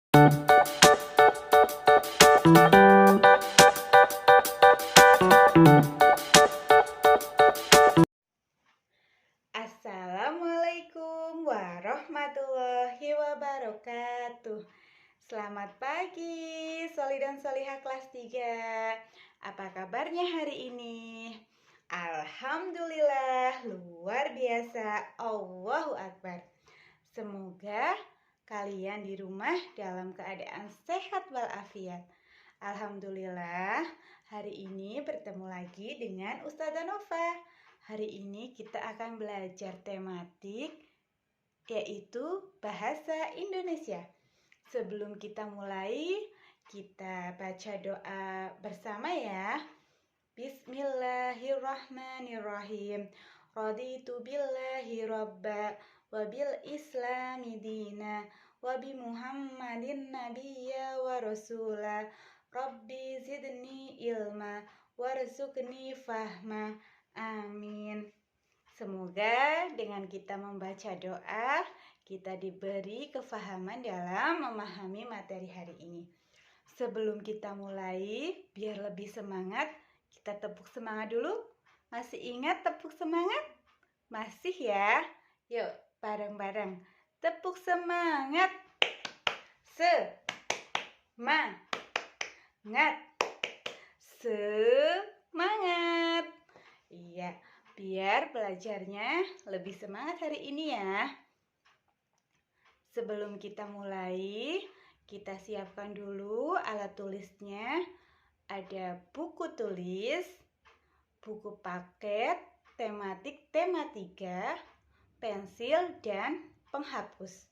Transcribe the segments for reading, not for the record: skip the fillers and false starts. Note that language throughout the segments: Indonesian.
Assalamualaikum warahmatullahi wabarakatuh. Selamat pagi, Soli dan Solihah kelas 3. Apa kabarnya hari ini? Alhamdulillah, luar biasa. Allahu Akbar. Semoga kalian di rumah dalam keadaan sehat walafiat. Alhamdulillah, hari ini bertemu lagi dengan Ustazah Nova. Hari ini kita akan belajar tematik yaitu bahasa Indonesia. Sebelum kita mulai, kita baca doa bersama ya. Bismillahirrahmanirrahim. Raditu billahi rabba wa bil islami dina wa bi Muhammadin nabiyya wa rasula. Rabbi zidni ilma warzuqni fahma. Amin. Semoga dengan kita membaca doa, kita diberi kefahaman dalam memahami materi hari ini. Sebelum kita mulai, biar lebih semangat, kita tepuk semangat dulu. Masih ingat tepuk semangat? Masih ya? Yuk, bareng-bareng. Tepuk semangat. Semangat. Semangat. Iya, biar belajarnya lebih semangat hari ini ya. Sebelum kita mulai, kita siapkan dulu alat tulisnya. Ada buku tulis, buku paket, tematik tema 3, pensil, dan penghapus.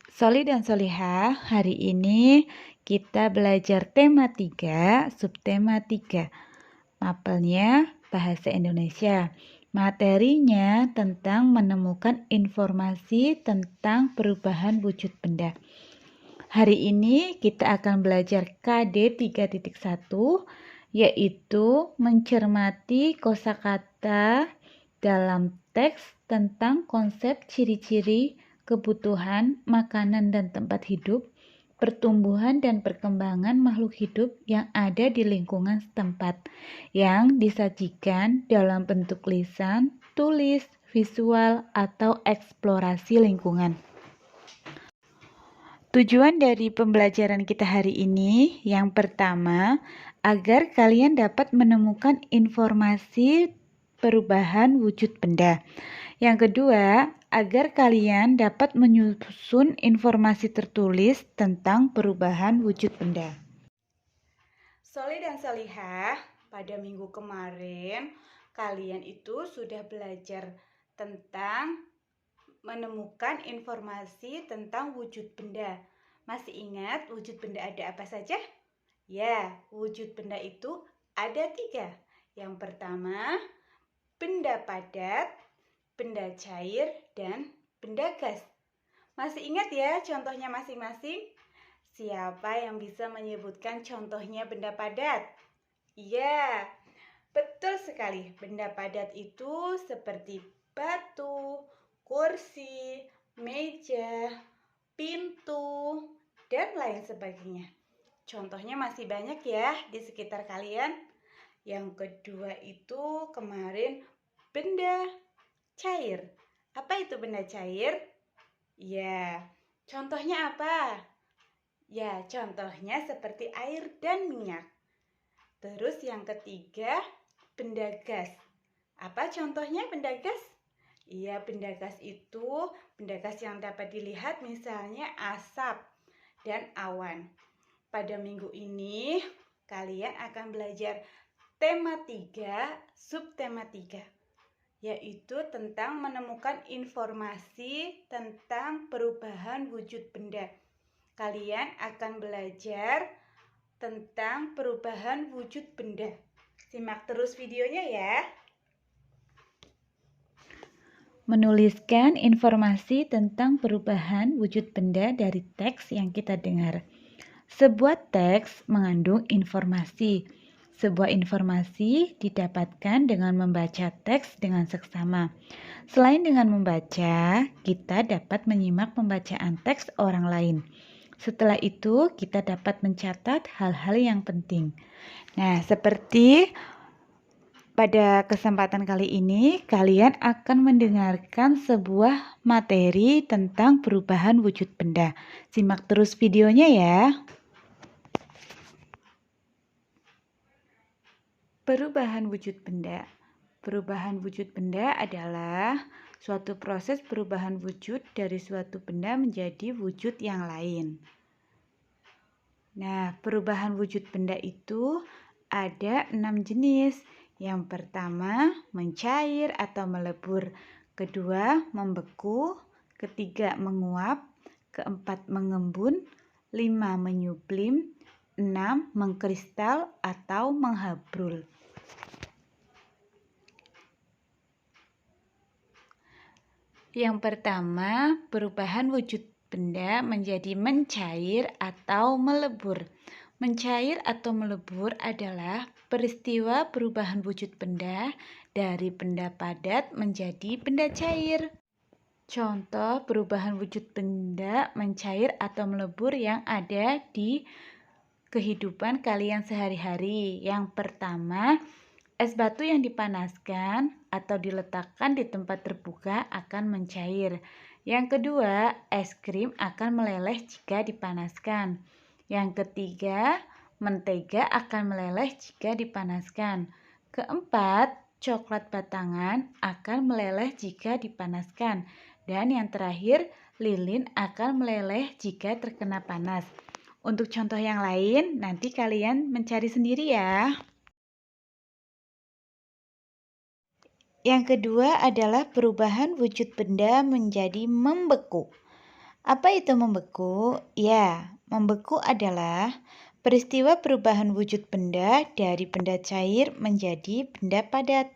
Soli dan Solihah, hari ini kita belajar tema 3, subtema 3. Mapelnya bahasa Indonesia. Materinya tentang menemukan informasi tentang perubahan wujud benda. Hari ini kita akan belajar KD 3.1, yaitu mencermati kosakata dalam teks tentang konsep ciri-ciri kebutuhan makanan dan tempat hidup, pertumbuhan dan perkembangan makhluk hidup yang ada di lingkungan setempat, yang disajikan dalam bentuk lisan, tulis, visual, atau eksplorasi lingkungan. Tujuan dari pembelajaran kita hari ini, yang pertama, agar kalian dapat menemukan informasi perubahan wujud benda. Yang kedua, agar kalian dapat menyusun informasi tertulis tentang perubahan wujud benda. Soli dan Solihah, pada minggu kemarin kalian itu sudah belajar tentang menemukan informasi tentang wujud benda. Masih ingat wujud benda ada apa saja? Ya, wujud benda itu ada 3. Yang pertama, benda padat, benda cair, dan benda gas. Masih ingat ya contohnya masing-masing? Siapa yang bisa menyebutkan contohnya benda padat? Iya, betul sekali. Benda padat itu seperti batu, kursi, meja, pintu, dan lain sebagainya. Contohnya masih banyak ya di sekitar kalian. Yang kedua itu kemarin benda cair. Apa itu benda cair? Ya, contohnya apa? Ya, contohnya seperti air dan minyak. Terus yang ketiga, benda gas. Apa contohnya benda gas? Iya, benda gas itu benda gas yang dapat dilihat misalnya asap dan awan. Pada minggu ini, kalian akan belajar tema 3, subtema 3. Yaitu tentang menemukan informasi tentang perubahan wujud benda. Kalian akan belajar tentang perubahan wujud benda. Simak terus videonya ya. Menuliskan informasi tentang perubahan wujud benda dari teks yang kita dengar. Sebuah teks mengandung informasi. Sebuah informasi didapatkan dengan membaca teks dengan seksama. Selain dengan membaca, kita dapat menyimak pembacaan teks orang lain. Setelah itu, kita dapat mencatat hal-hal yang penting. Nah, seperti pada kesempatan kali ini, kalian akan mendengarkan sebuah materi tentang perubahan wujud benda. Simak terus videonya ya. Perubahan wujud benda. Perubahan wujud benda adalah suatu proses perubahan wujud dari suatu benda menjadi wujud yang lain. Nah, perubahan wujud benda itu ada 6 jenis. Yang pertama, mencair atau melebur. Kedua, membeku. Ketiga, menguap. Keempat, mengembun. 5, menyublim. 6, mengkristal atau menghabrul. Yang pertama, perubahan wujud benda menjadi mencair atau melebur. Mencair atau melebur adalah peristiwa perubahan wujud benda dari benda padat menjadi benda cair. Contoh perubahan wujud benda mencair atau melebur yang ada di kehidupan kalian sehari-hari. Yang pertama, es batu yang dipanaskan atau diletakkan di tempat terbuka akan mencair. Yang kedua, es krim akan meleleh jika dipanaskan. Yang ketiga, mentega akan meleleh jika dipanaskan. Keempat, coklat batangan akan meleleh jika dipanaskan. Dan yang terakhir, lilin akan meleleh jika terkena panas. Untuk contoh yang lain, nanti kalian mencari sendiri ya. Yang kedua adalah perubahan wujud benda menjadi membeku. Apa itu membeku? Ya, membeku adalah peristiwa perubahan wujud benda dari benda cair menjadi benda padat.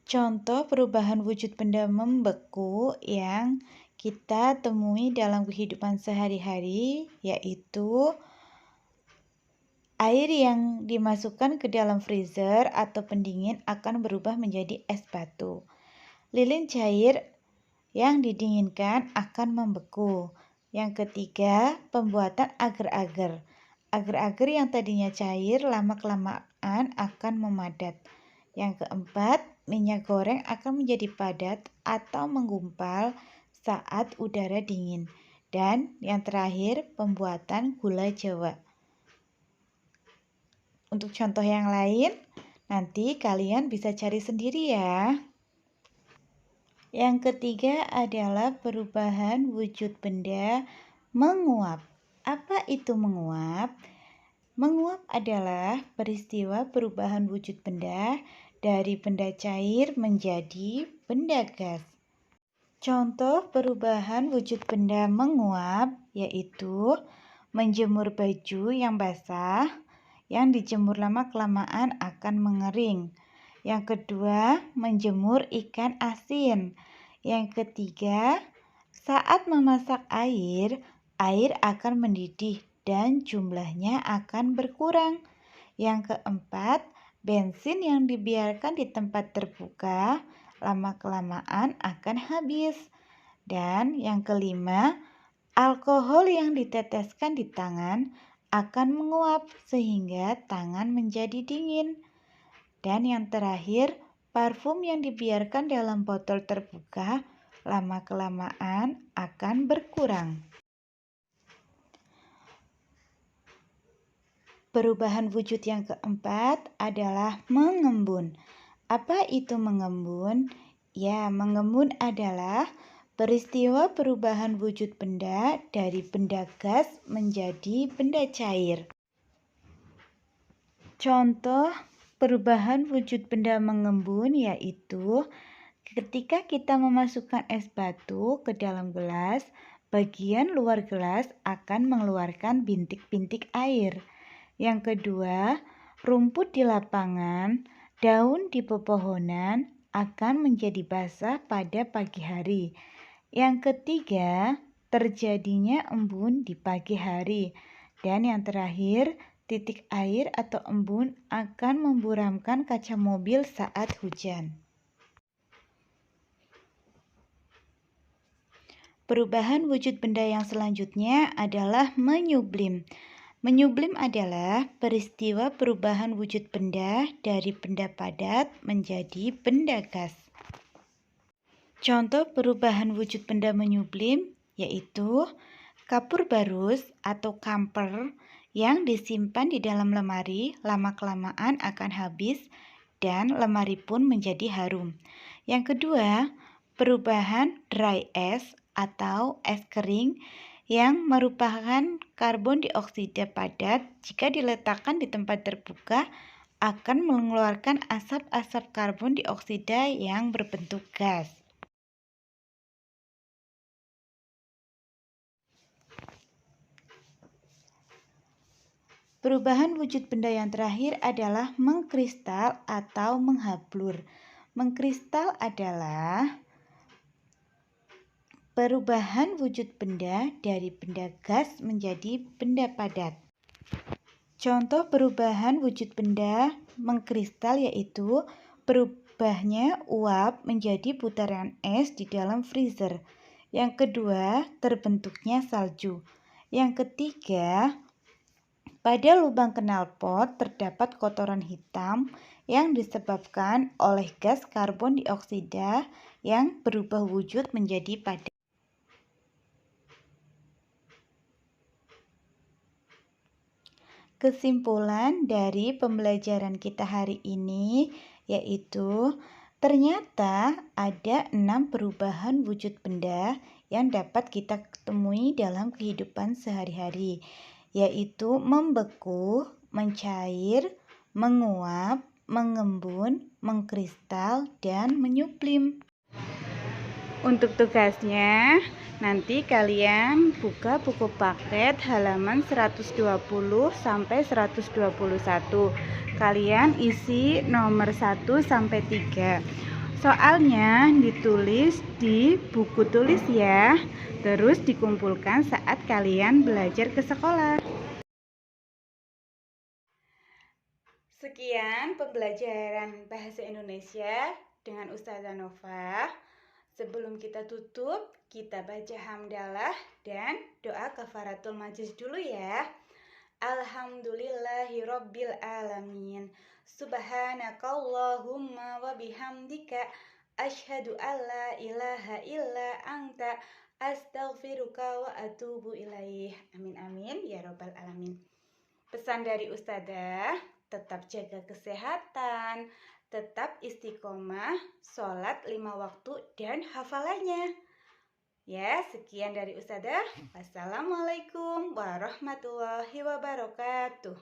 Contoh perubahan wujud benda membeku yang kita temui dalam kehidupan sehari-hari yaitu air yang dimasukkan ke dalam freezer atau pendingin akan berubah menjadi es batu. Lilin cair yang didinginkan akan membeku. Yang ketiga, pembuatan agar-agar. Agar-agar yang tadinya cair lama-kelamaan akan memadat. Yang keempat, minyak goreng akan menjadi padat atau menggumpal saat udara dingin. Dan yang terakhir, pembuatan gula Jawa. Untuk contoh yang lain, nanti kalian bisa cari sendiri ya. Yang ketiga adalah perubahan wujud benda menguap. Apa itu menguap? Menguap adalah peristiwa perubahan wujud benda dari benda cair menjadi benda gas. Contoh perubahan wujud benda menguap yaitu menjemur baju yang basah, yang dijemur lama-kelamaan akan mengering. Yang kedua, menjemur ikan asin. Yang ketiga, saat memasak air akan mendidih dan jumlahnya akan berkurang. Yang keempat, bensin yang dibiarkan di tempat terbuka lama-kelamaan akan habis. Dan yang kelima, alkohol yang diteteskan di tangan akan menguap sehingga tangan menjadi dingin. Dan yang terakhir, parfum yang dibiarkan dalam botol terbuka lama-kelamaan akan berkurang. Perubahan wujud yang keempat adalah mengembun. Apa itu mengembun? Ya, mengembun adalah peristiwa perubahan wujud benda dari benda gas menjadi benda cair. Contoh perubahan wujud benda mengembun yaitu ketika kita memasukkan es batu ke dalam gelas, bagian luar gelas akan mengeluarkan bintik-bintik air. Yang kedua, rumput di lapangan, daun di pepohonan akan menjadi basah pada pagi hari. Yang ketiga, terjadinya embun di pagi hari. Dan yang terakhir, Titik air atau embun akan memburamkan kaca mobil saat hujan. Perubahan wujud benda yang selanjutnya adalah menyublim. Menyublim adalah peristiwa perubahan wujud benda dari benda padat menjadi benda gas. Contoh perubahan wujud benda menyublim yaitu kapur barus atau kamper yang disimpan di dalam lemari lama-kelamaan akan habis dan lemari pun menjadi harum. Yang kedua, perubahan dry ice atau es kering yang merupakan karbon dioksida padat jika diletakkan di tempat terbuka akan mengeluarkan asap-asap karbon dioksida yang berbentuk gas. Perubahan wujud benda yang terakhir adalah mengkristal atau menghablur. Mengkristal adalah perubahan wujud benda dari benda gas menjadi benda padat. Contoh perubahan wujud benda mengkristal yaitu berubahnya uap menjadi butaran es di dalam freezer. Yang kedua, terbentuknya salju. Yang ketiga, pada lubang knalpot terdapat kotoran hitam yang disebabkan oleh gas karbon dioksida yang berubah wujud menjadi padat. Kesimpulan dari pembelajaran kita hari ini yaitu ternyata ada 6 perubahan wujud benda yang dapat kita temui dalam kehidupan sehari-hari, yaitu membeku, mencair, menguap, mengembun, mengkristal, dan menyublim. Untuk tugasnya, nanti kalian buka buku paket halaman 120 sampai 121. Kalian isi nomor 1 sampai 3. Soalnya ditulis di buku tulis ya, terus dikumpulkan saat kalian belajar ke sekolah. Sekian pembelajaran bahasa Indonesia dengan Ustazah Nova. Sebelum kita tutup, kita baca hamdalah dan doa kafaratul majlis dulu ya. Alhamdulillahirabbil alamin. Subhanakallahumma wa bihamdika asyhadu alla ilaha illa anta astaghfiruka wa atubu ilaih. Amin amin ya rabbal alamin. Pesan dari Ustazah, tetap jaga kesehatan, tetap istiqomah, sholat 5 waktu dan hafalannya. Ya, sekian dari Ustazah. Wassalamualaikum warahmatullahi wabarakatuh.